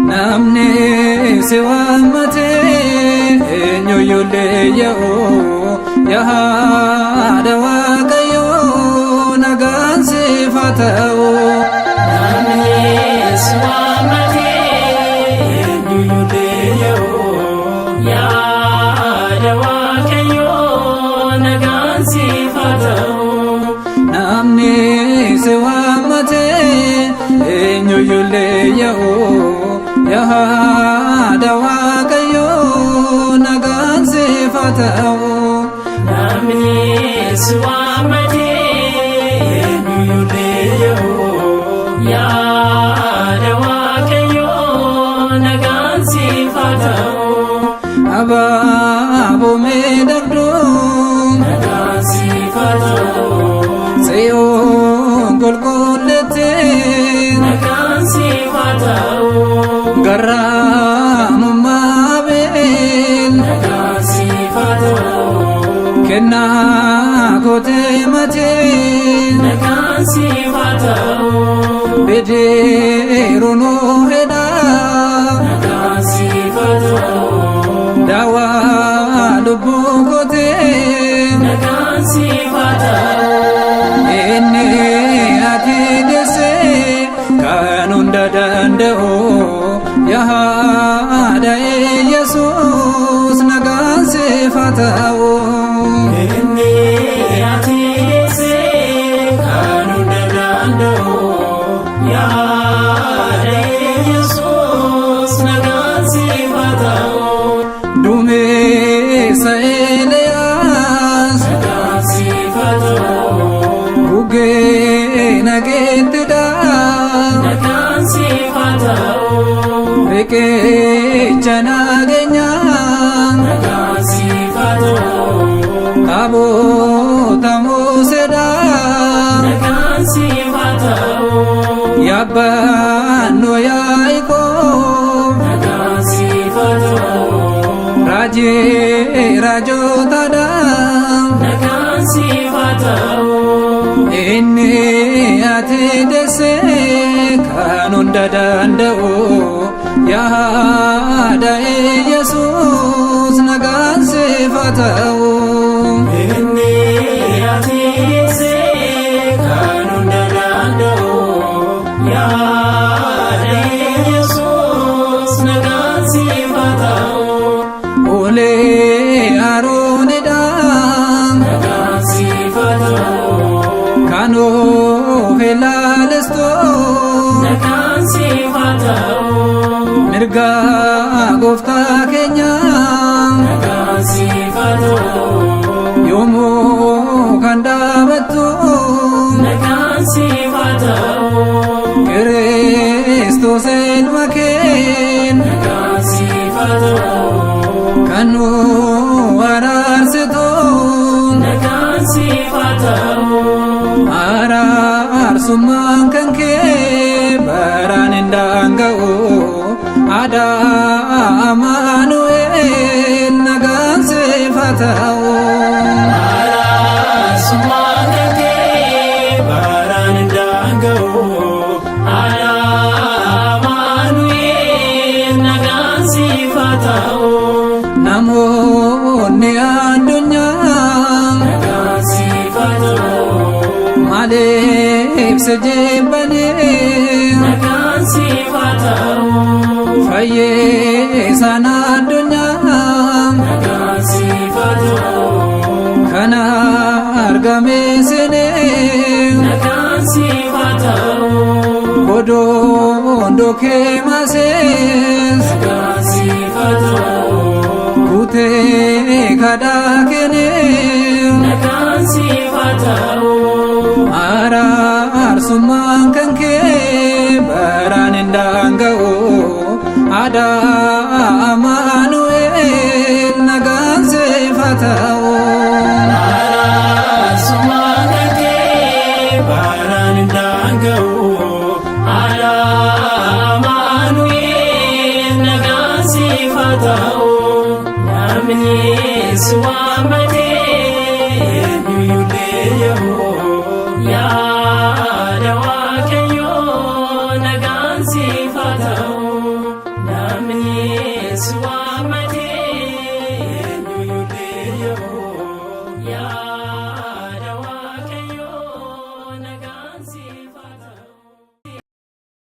Namni si waamate eenyuyyuu leeyya'u yaa haadha Waaqayyoo nagaan siif haa ta'u. Namni si waamate eenyuyyuu leeyya'u yaa haadha Waaqayyoo nagaan siif haa ta'u. Namni si waamate eenyuyyuu leeyya'u yaa haadha Waaqayyoo nagaan siif haa ta'u. Namni si waamate eenyuyyuu leeyya'u yaa haadha Waaqayyoo nagaan siif haa ta'u. Abaaboo miidhagduu nagaan siif haa ta'u. Tsiyoon qulqulleettee nagaan siif haa ta'u. Garraamummaa Abeel nagaan siif haa ta'u. kennaa kootee matee nagaan siif haa ta'u. Bidiruu Nohedhaa nagaan siif haa ta'u. daawaa lubbuu kootee nagaan siif haa ta'u. inni ati deessee kan hunda danda'u yaa haadha Yesuus nagaan siif haa ta'u. Inni ati deessee kan hunda danda'u yaa haadha Yesuus nagaan siif haa ta'u. Duumessa Eeliyaas nagaan siif haa ta'u. Gugee nageettidhaa nagaan siif haa ta'u. Riqicha nageenyaa nagaan siif haa ta'u. Taabota Museedhaa nagaan siif haa ta'u. Yaabbannoo Yaaqoob nagaan siif haa ta'u. raajii raajotaadhaa nagaan siif haa ta'u. inni ati deessee kan hunda danda'u yaa haadha Yesuus nagaan siif haa ta'u. Inni ati deessee kan hunda danda'u yaa haadha Yesuus nagaan siif haa ta'u. Ulee Aroonidhaa nagaan siif haa ta'u. kan of ilaalestoo nagaan siif haa ta'u. mirga gooftaa keenyaa nagaan siif haa ta'u. yoomuu kan dhaabattu nagaan siif haa ta'u. Kiristoos ilma kee nagaan siif haa ta'u. kan nu araarsitu nagaan siif haa ta'u. araarsummaan kan kee baraan hin daanga'u haadha Amaanu'eel nagaan siif haa ta'u. Araarsummaan kan kee baraan hin daanga'u haadha Amaanu'eel nagaan siif haa ta'u. Namoonni addunyaa nagaan siif haa ta'u. maaliif si jibbanii nagaan siif haa ta'u. Fayyisaan addunyaa nagaan siif haa ta'u. kana argame sinee nagaan siif haa ta'u. Mandokee maasees nagaan siif haa ta'u. Kutee kadhaa kennee Nagaan siif haa ta'u. araarsummaan kan kee baraan hin daanga'u. Aadaa Amaanu'eel nagaan siif haa ta'u. Araarsummaan kan kee baraan hin daanga'u. Aadaa Amaanu'eel nagaan siif haa ta'u. Namni si waammatee eenyuyyullee yoo yaada Waaqayyoo nagaan siif haa ta'u. Namni si waammatee